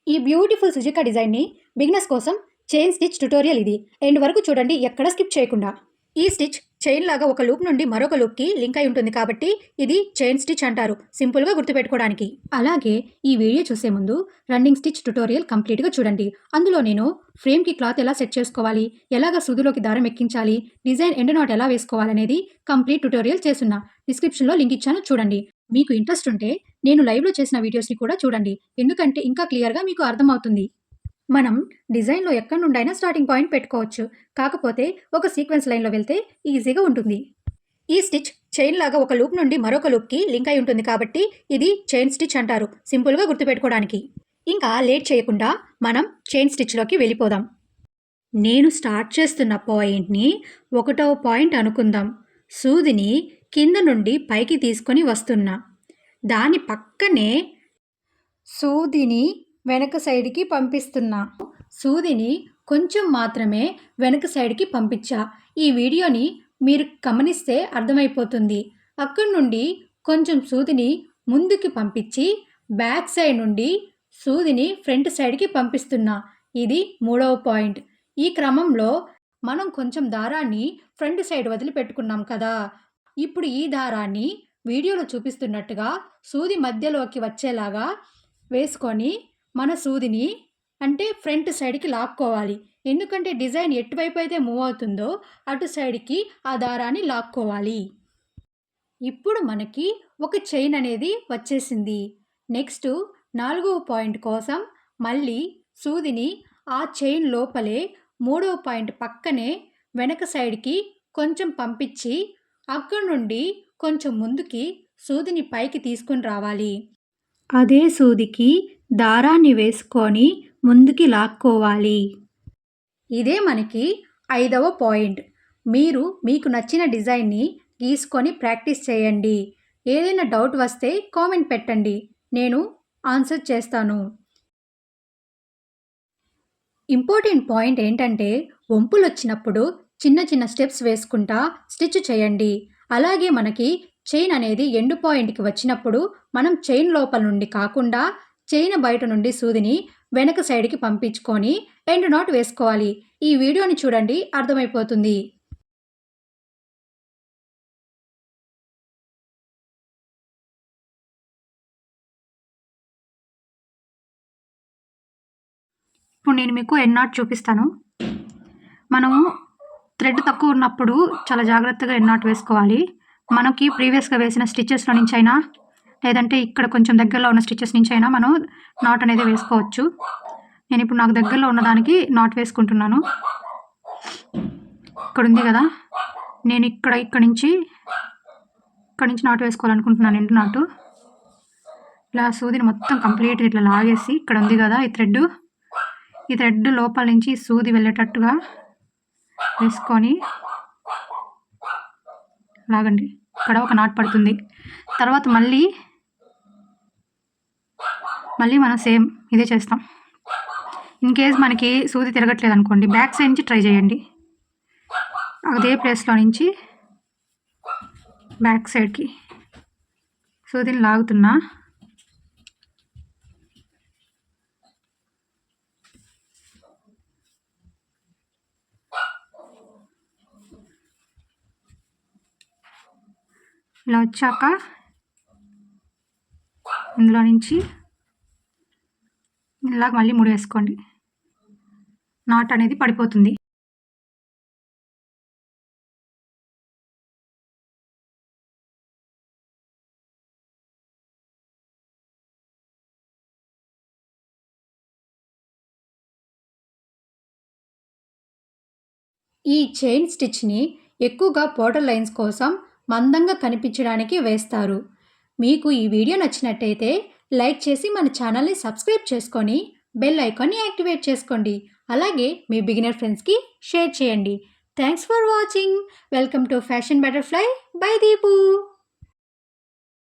ఈ బ్యూటిఫుల్ సుజికా డిజైన్ని బిగినర్స్ కోసం చైన్ స్టిచ్ ట్యుటోరియల్ ఇది. ఎండ్ వరకు చూడండి, ఎక్కడ స్కిప్ చేయకుండా. ఈ స్టిచ్ చైన్ లాగా ఒక లూప్ నుండి మరొక లూప్కి లింక్ అయి ఉంటుంది కాబట్టి ఇది చైన్ స్టిచ్ అంటారు, సింపుల్గా గుర్తుపెట్టుకోవడానికి. అలాగే ఈ వీడియో చూసే ముందు రన్నింగ్ స్టిచ్ ట్యుటోరియల్ కంప్లీట్గా చూడండి. అందులో నేను ఫ్రేమ్కి క్లాత్ ఎలా సెట్ చేసుకోవాలి, ఎలాగ సూదిలోకి దారం ఎక్కించాలి, డిజైన్ ఎండ్ నాట్ ఎలా వేసుకోవాలనేది కంప్లీట్ ట్యుటోరియల్ చేస్తున్నా. డిస్క్రిప్షన్లో లింక్ ఇచ్చాను, చూడండి. మీకు ఇంట్రెస్ట్ ఉంటే నేను లైవ్లో చేసిన వీడియోస్ని కూడా చూడండి, ఎందుకంటే ఇంకా క్లియర్గా మీకు అర్థమవుతుంది. మనం డిజైన్లో ఎక్కడి నుండైనా స్టార్టింగ్ పాయింట్ పెట్టుకోవచ్చు, కాకపోతే ఒక సీక్వెన్స్ లైన్లో వెళ్తే ఈజీగా ఉంటుంది. ఈ స్టిచ్ చైన్ లాగా ఒక లూప్ నుండి మరొక లూప్కి లింక్ అయి ఉంటుంది కాబట్టి ఇది చైన్ స్టిచ్ అంటారు, సింపుల్గా గుర్తుపెట్టుకోవడానికి. ఇంకా లేట్ చేయకుండా మనం చైన్ స్టిచ్లోకి వెళ్ళిపోదాం. నేను స్టార్ట్ చేస్తున్న పాయింట్ని 1వ పాయింట్ అనుకుందాం. సూదిని కింద నుండి పైకి తీసుకొని వస్తున్నా. దాని పక్కనే సూదిని వెనక సైడ్కి పంపిస్తున్నా. సూదిని కొంచెం మాత్రమే వెనక సైడ్కి పంపించా. ఈ వీడియోని మీరు గమనిస్తే అర్థమైపోతుంది. అక్కడి నుండి కొంచెం సూదిని ముందుకి పంపించి బ్యాక్ సైడ్ నుండి సూదిని ఫ్రంట్ సైడ్కి పంపిస్తున్నా. ఇది 3వ పాయింట్. ఈ క్రమంలో మనం కొంచెం దారాన్ని ఫ్రంట్ సైడ్ వదిలిపెట్టుకున్నాం కదా, ఇప్పుడు ఈ దారాన్ని వీడియోలో చూపిస్తున్నట్టుగా సూది మధ్యలోకి వచ్చేలాగా వేసుకొని మన సూదిని అంటే ఫ్రంట్ సైడ్కి లాక్కోవాలి. ఎందుకంటే డిజైన్ ఎటువైపు అయితే మూవ్ అవుతుందో అటు సైడ్కి ఆ దారాన్ని లాక్కోవాలి. ఇప్పుడు మనకి ఒక చైన్ అనేది వచ్చేసింది. నెక్స్ట్ 4వ పాయింట్ కోసం మళ్ళీ సూదిని ఆ చైన్ లోపలే 3వ పాయింట్ పక్కనే వెనక సైడ్కి కొంచెం పంపించి అక్కడి నుండి కొంచెం ముందుకి సూదిని పైకి తీసుకొని రావాలి. అదే సూదికి దారాన్ని వేసుకొని ముందుకి లాక్కోవాలి. ఇదే మనకి 5వ పాయింట్. మీరు మీకు నచ్చిన డిజైన్ని గీసుకొని ప్రాక్టీస్ చేయండి. ఏదైనా డౌట్ వస్తే కామెంట్ పెట్టండి, నేను ఆన్సర్ చేస్తాను. ఇంపార్టెంట్ పాయింట్ ఏంటంటే వంపులు వచ్చినప్పుడు చిన్న చిన్న స్టెప్స్ వేసుకుంటా స్టిచ్ చేయండి. అలాగే మనకి చైన్ అనేది ఎండ్ పాయింట్కి వచ్చినప్పుడు మనం చైన్ లోపల నుండి కాకుండా చైన్ బయట నుండి సూదిని వెనక సైడ్కి పంపించుకొని ఎండ్ నాట్ వేసుకోవాలి. ఈ వీడియోని చూడండి, అర్థమైపోతుంది. ఇప్పుడు నేను మీకు ఎండ్ నాట్ చూపిస్తాను. మనము థ్రెడ్ తక్కువ ఉన్నప్పుడు చాలా జాగ్రత్తగా ఎండ్ నాట్ వేసుకోవాలి. మనకి ప్రీవియస్గా వేసిన స్టిచెస్లో నుంచి అయినా లేదంటే ఇక్కడ కొంచెం దగ్గరలో ఉన్న స్టిచెస్ నుంచి అయినా మనం నాట్ అనేది వేసుకోవచ్చు. నేను ఇప్పుడు నాకు దగ్గరలో ఉన్నదానికి నాట్ వేసుకుంటున్నాను. ఇక్కడ ఉంది కదా, నేను ఇక్కడ నుంచి నాట్ వేసుకోవాలనుకుంటున్నాను. ఎండ్ నాటు ఇలా సూదిని మొత్తం కంప్లీట్గా ఇట్లా లాగేసి ఇక్కడ ఉంది కదా ఈ థ్రెడ్ లోపల నుంచి సూది వెళ్ళేటట్టుగా వేసుకొని లాగండి. ఇక్కడ ఒక నాట్ పడుతుంది. తర్వాత మళ్ళీ మనం సేమ్ ఇదే చేస్తాం. ఇన్ కేస్ మనకి సూది తిరగట్లేదు అనుకోండి, బ్యాక్ సైడ్ నుంచి ట్రై చేయండి. అదే ప్లేస్లో నుంచి బ్యాక్ సైడ్కి సూదిని లాగుతున్నా. ఇలా వచ్చాక ఇందులో నుంచి ఇలా మళ్ళీ ముడి వేసుకోండి. నాట్ అనేది పడిపోతుంది. ఈ చైన్ స్టిచ్ని ఎక్కువగా బోర్డర్ లైన్స్ కోసం మందంగా కనిపించడానికి వేస్తారు. మీకు ఈ వీడియో నచ్చినట్టయితే లైక్ చేసి మన ఛానల్ని సబ్స్క్రైబ్ చేసుకొని బెల్ ఐకాన్ని యాక్టివేట్ చేసుకోండి. అలాగే మీ బిగినర్ ఫ్రెండ్స్కి షేర్ చేయండి. Thanks for watching. Welcome to fashion butterfly by Deepu.